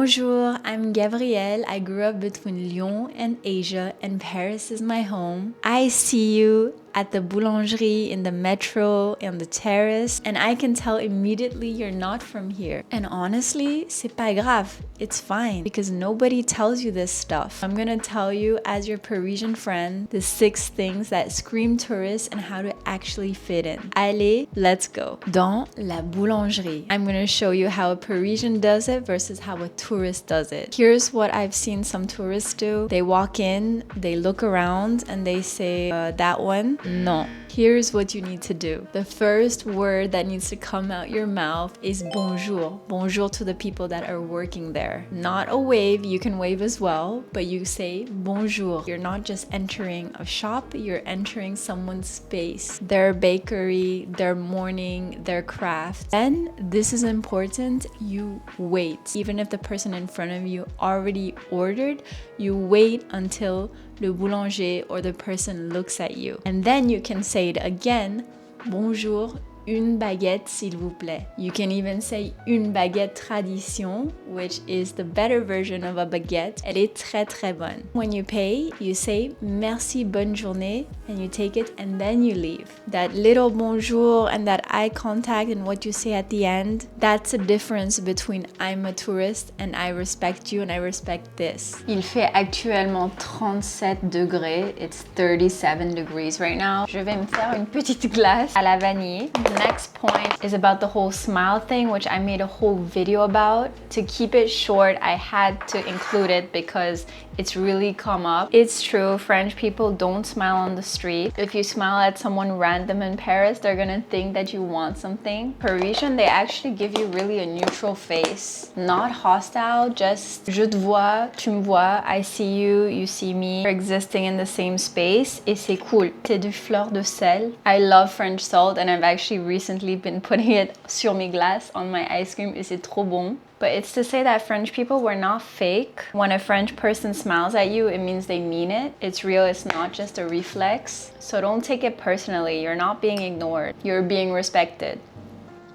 Bonjour, I'm Gabrielle. I grew up between Lyon and Asia, and Paris is my home. I see you at the boulangerie, in the metro, on the terrace, and I can tell immediately you're not from here. And honestly, c'est pas grave. It's fine because nobody tells you this stuff. I'm gonna tell you, as your Parisian friend, the 6 things that scream tourist and how to actually fit in. Allez, let's go. Dans la boulangerie, I'm gonna show you how a Parisian does it versus how a tourist does it. Here's what I've seen some tourists do. They walk in, they look around, and they say, that one? No. Here's what you need to do. The first word that needs to come out your mouth is bonjour. Bonjour to the people that are working there. Not a wave, you can wave as well, but you say bonjour. You're not just entering a shop, you're entering someone's space, their bakery, their morning, their craft. Then, this is important, you wait. Even if the person in front of you already ordered, you wait until le boulanger or the person looks at you. And then you can say it again, bonjour, une baguette s'il vous plaît. You can even say une baguette tradition, which is the better version of a baguette. Elle est très très bonne. When you pay, you say merci, bonne journée, and you take it and then you leave. That little bonjour and that eye contact and what you say at the end, that's a difference between I'm a tourist and I respect you and I respect this. Il fait actuellement 37 degrés. It's 37 degrees right now. Je vais me faire une petite glace à la vanille. The next point is about the whole smile thing, which I made a whole video about. To keep it short, I had to include it because it's really come up. It's true, French people don't smile on the street. If you smile at someone random in Paris, they're gonna think that you want something. Parisian, they actually give you really a neutral face. Not hostile, just je te vois, tu me vois, I see you, you see me. We're existing in the same space, et c'est cool. C'est du fleur de sel. I love French salt and I've actually recently been putting it sur mes glaces on my ice cream, et c'est trop bon. But it's to say that French people were not fake. When a French person smiles at you, it means they mean it. It's real, it's not just a reflex. So don't take it personally. You're not being ignored. You're being respected.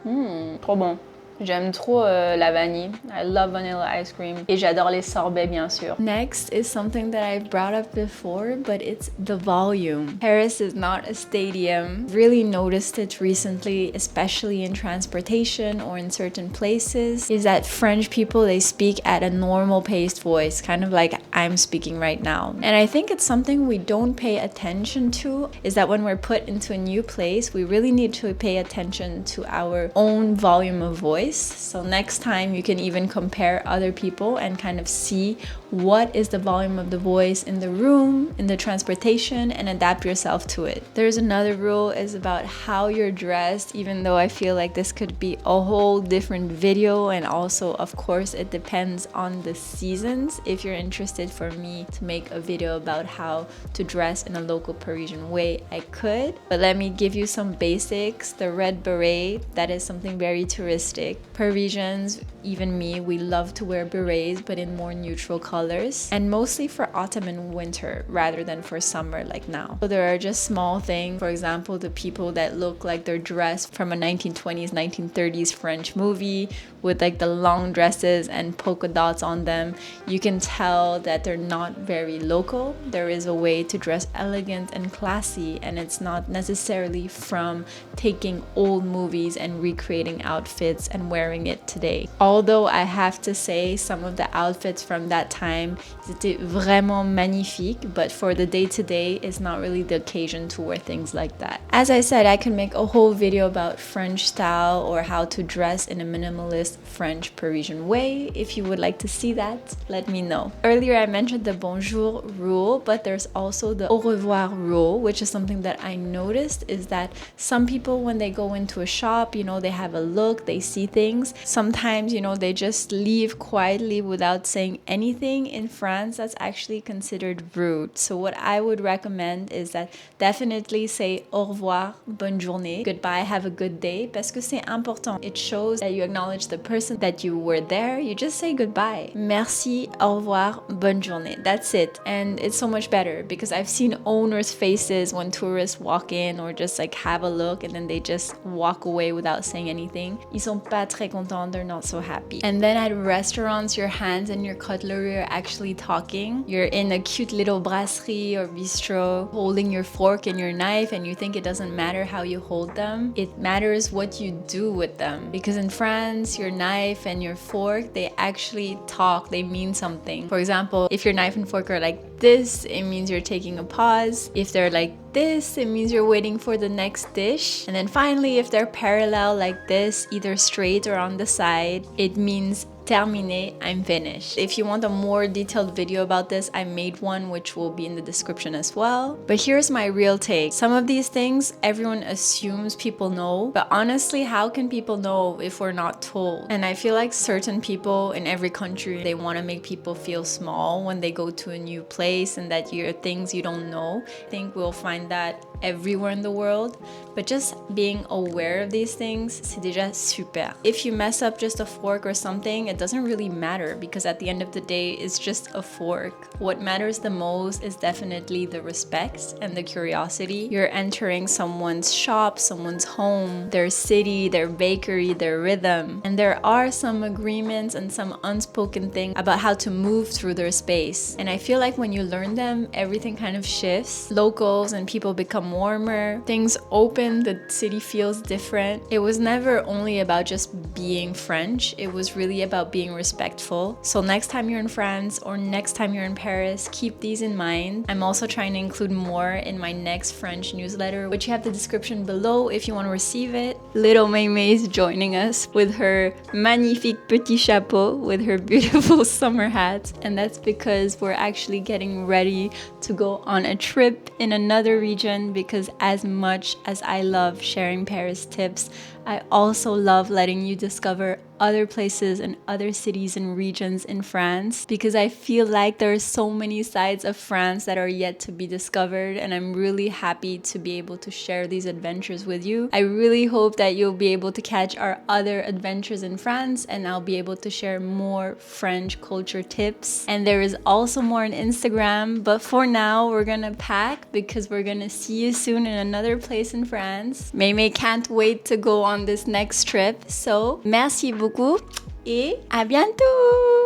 Trop bon. J'aime trop la vanille. I love vanilla ice cream. Et j'adore les sorbets, bien sûr. Next is something that I've brought up before, but it's the volume. Paris is not a stadium. Really noticed it recently, especially in transportation or in certain places, is that French people, they speak at a normal paced voice, kind of like I'm speaking right now. And I think it's something we don't pay attention to, is that when we're put into a new place, we really need to pay attention to our own volume of voice. So next time you can even compare other people and kind of see what is the volume of the voice in the room, in the transportation, and adapt yourself to it. There's another rule is about how you're dressed, even though I feel like this could be a whole different video, and also of course it depends on the seasons. If you're interested for me to make a video about how to dress in a local Parisian way, I could, but let me give you some basics. The red beret, that is something very touristic. Parisians, even me, we love to wear berets, but in more neutral colors, and mostly for autumn and winter rather than for summer like now. So there are just small things. For example, the people that look like they're dressed from a 1920s, 1930s French movie with like the long dresses and polka dots on them. You can tell that they're not very local. There is a way to dress elegant and classy, and it's not necessarily from taking old movies and recreating outfits and wearing it today. Although I have to say some of the outfits from that time, c'était vraiment magnifique, but for the day-to-day, it's not really the occasion to wear things like that. As I said, I can make a whole video about French style or how to dress in a minimalist French Parisian way. If you would like to see that, let me know. Earlier I mentioned the bonjour rule, but there's also the au revoir rule, which is something that I noticed is that some people, when they go into a shop, you know, they have a look, they see things. Sometimes, you know, they just leave quietly without saying anything. In France, that's actually considered rude. So what I would recommend is that definitely say au revoir, bonne journée, goodbye, have a good day, parce que c'est important. It shows that you acknowledge the person that you were there. You just say goodbye. Merci, au revoir, bonne journée. That's it. And it's so much better because I've seen owners' faces when tourists walk in or just like have a look and then they just walk away without saying anything. Ils sont pas pas très contents, they're not so happy. And then at restaurants, your hands and your cutlery are actually talking. You're in a cute little brasserie or bistro holding your fork and your knife, and you think it doesn't matter how you hold them. It matters what you do with them. Because in France, your knife and your fork, they actually talk, they mean something. For example, if your knife and fork are like this, it means you're taking a pause. If they're like this, it means you're waiting for the next dish. And then finally, if they're parallel like this, either straight or on the side, it means terminé, I'm finished. If you want a more detailed video about this, I made one which will be in the description as well. But here's my real take. Some of these things everyone assumes people know, but honestly, how can people know if we're not told? And I feel like certain people in every country, they want to make people feel small when they go to a new place and that you're things you don't know. I think we'll find that everywhere in the world, but just being aware of these things, c'est déjà super. If you mess up just a fork or something, it doesn't really matter because at the end of the day, it's just a fork. What matters the most is definitely the respect and the curiosity. You're entering someone's shop, someone's home, their city, their bakery, their rhythm. And there are some agreements and some unspoken things about how to move through their space. And I feel like when you learn them, everything kind of shifts. Locals and people become warmer, things open, the city feels different. It was never only about just being French, it was really about being respectful. So next time you're in France or next time you're in Paris, keep these in mind. I'm also trying to include more in my next French newsletter, which you have the description below if you want to receive it. Little Maymay is joining us with her magnifique petit chapeau, with her beautiful summer hat. And that's because we're actually getting ready to go on a trip in another region, because as much as I love sharing Paris tips, I also love letting you discover other places and other cities and regions in France, because I feel like there are so many sides of France that are yet to be discovered, and I'm really happy to be able to share these adventures with you. I really hope that you'll be able to catch our other adventures in France, and I'll be able to share more French culture tips. And there is also more on Instagram, but for now we're gonna pack because we're gonna see you soon in another place in France. Maymay can't wait to go on this next trip. So, merci beaucoup et à bientôt!